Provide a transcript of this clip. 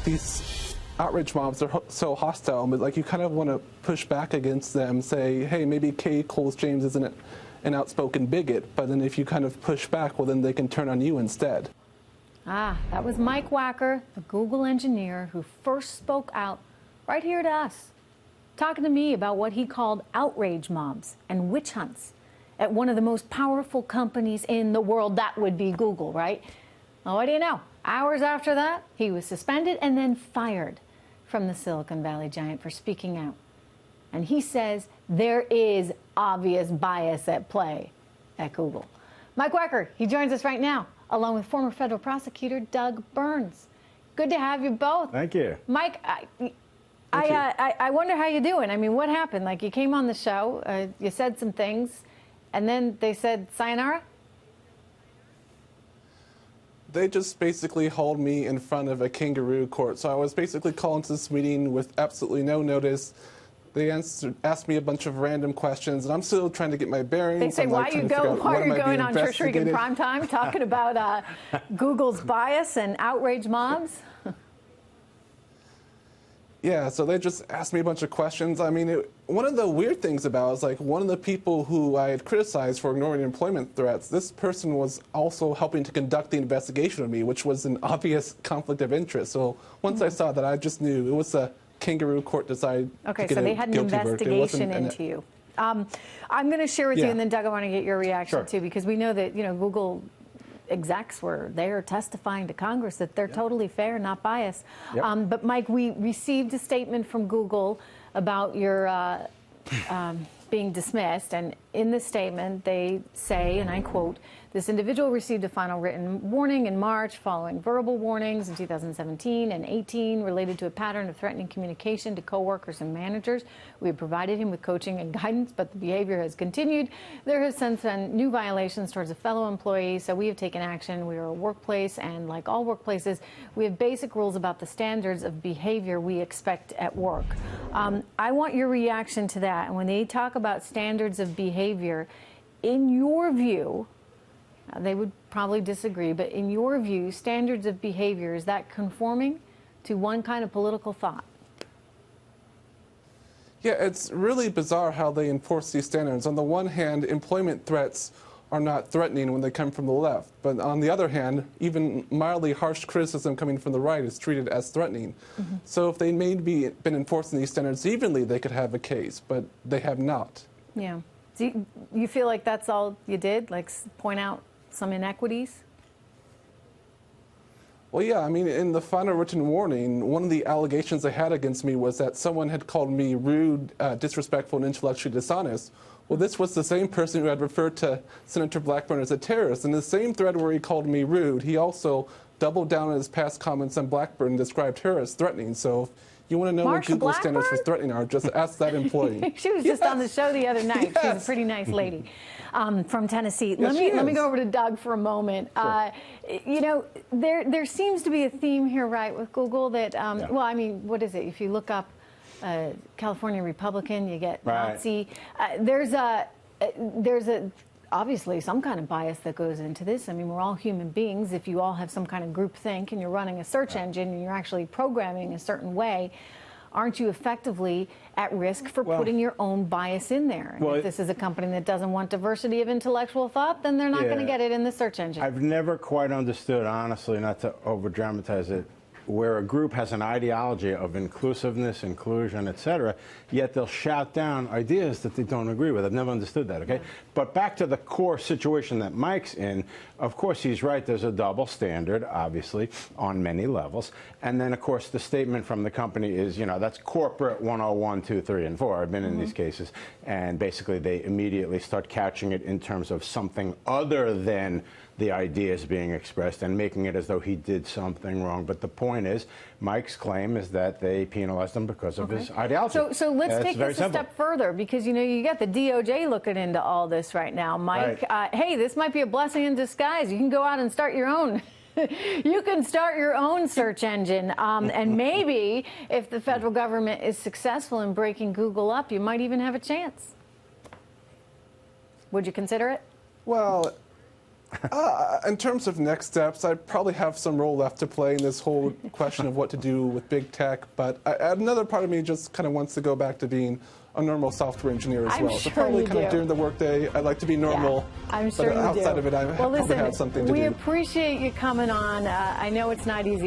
these outrage mobs are so hostile, but like you kind of want to push back against them, say, hey, maybe Kay Coles James isn't an outspoken bigot, but then if you kind of push back, well, then they can turn on you instead. Ah, that was Mike Wacker, the Google engineer who first spoke out right here to us, talking to me about what he called outrage mobs and witch hunts at one of the most powerful companies in the world. That would be Google, right? Well, what do you know? Hours after that, he was suspended and then fired from the Silicon Valley giant for speaking out. And he says there is obvious bias at play at Google. Mike Wacker, he joins us right now, along with former federal prosecutor Doug Burns. Good to have you both. Thank you. Mike, I wonder how you're doing. I mean, what happened? Like, you came on the show, you said some things, and then they said sayonara? They just basically hauled me in front of a kangaroo court. So I was basically called into this meeting with absolutely no notice. They asked me a bunch of random questions, and I'm still trying to get my bearings. They say, why are you going on Trishrig in prime time talking about Google's bias and outrage mobs? Yeah, so they just asked me a bunch of questions. I mean, one of the weird things about it is, like, one of the people who I had criticized for ignoring employment threats, this person was also helping to conduct the investigation of me, which was an obvious conflict of interest. So once I saw that, I just knew it was a kangaroo court decided to get so they had an investigation verdict. into you. I'm going to share with you, and then Doug, I want to get your reaction too, because we know that Google execs were there testifying to Congress that they're totally fair, not biased. But Mike, we received a statement from Google about your being dismissed, and in the statement they say, and I quote, "This individual received a final written warning in March following verbal warnings in 2017 and 18 related to a pattern of threatening communication to coworkers and managers. We have provided him with coaching and guidance, but the behavior has continued. There has since been new violations towards a fellow employee, so we have taken action. We are a workplace, and like all workplaces, we have basic rules about the standards of behavior we expect at work." I want your reaction to that. And when they talk about standards of behavior, in your view, they would probably disagree, but in your view, standards of behavior, is that conforming to one kind of political thought? Yeah, it's really bizarre how they enforce these standards. On the one hand, employment threats are not threatening when they come from the left. But on the other hand, even mildly harsh criticism coming from the right is treated as threatening. So if they maybe been enforcing these standards evenly, they could have a case, but they have not. Yeah. Do you feel like that's all you did, like point out some inequities? Well, yeah, I mean, in the final written warning, one of the allegations they had against me was that someone had called me rude, disrespectful, and intellectually dishonest. Well, this was the same person who had referred to Senator Blackburn as a terrorist. In the same thread where he called me rude, he also doubled down on his past comments on Blackburn and described her as threatening. So if you want to know what Google's standards for threatening are, just ask that employee. She was just on the show the other night. She's a pretty nice lady from Tennessee. Let me go over to Doug for a moment. There seems to be a theme here, right, with Google that, well, I mean, what is it? If you look up California Republican, you get Nazi. There's obviously some kind of bias that goes into this. I mean, we're all human beings. If you all have some kind of groupthink and you're running a search engine and you're actually programming a certain way, aren't you effectively at risk for putting your own bias in there? And if this is a company that doesn't want diversity of intellectual thought, then they're not going to get it in the search engine. I've never quite understood, honestly, not to over-dramatize it, where a group has an ideology of inclusiveness, inclusion, etc., yet they'll shout down ideas that they don't agree with. I've never understood that, okay? But back to the core situation that Mike's in, of course, he's right. There's a double standard, obviously, on many levels. And then, of course, the statement from the company is, that's corporate 101, 2, 3, and 4. I've been in these cases. And basically, they immediately start couching it in terms of something other than the ideas being expressed and making it as though he did something wrong. But the point is, Mike's claim is that they penalized him because of his ideology. So let's take this a step further, because, you got the DOJ looking into all this right now. Mike, hey, this might be a blessing in disguise. You can go out and start your own. You can start your own search engine. And maybe if the federal government is successful in breaking Google up, you might even have a chance. Would you consider it? Well, In terms of next steps, I probably have some role left to play in this whole question of what to do with big tech, but another part of me just kind of wants to go back to being a normal software engineer as well. Sure so probably kind do. of during the workday, I like to be normal. Yeah, I'm sure but outside of it, I well, probably listen, have something to do. We appreciate you coming on. I know it's not easy.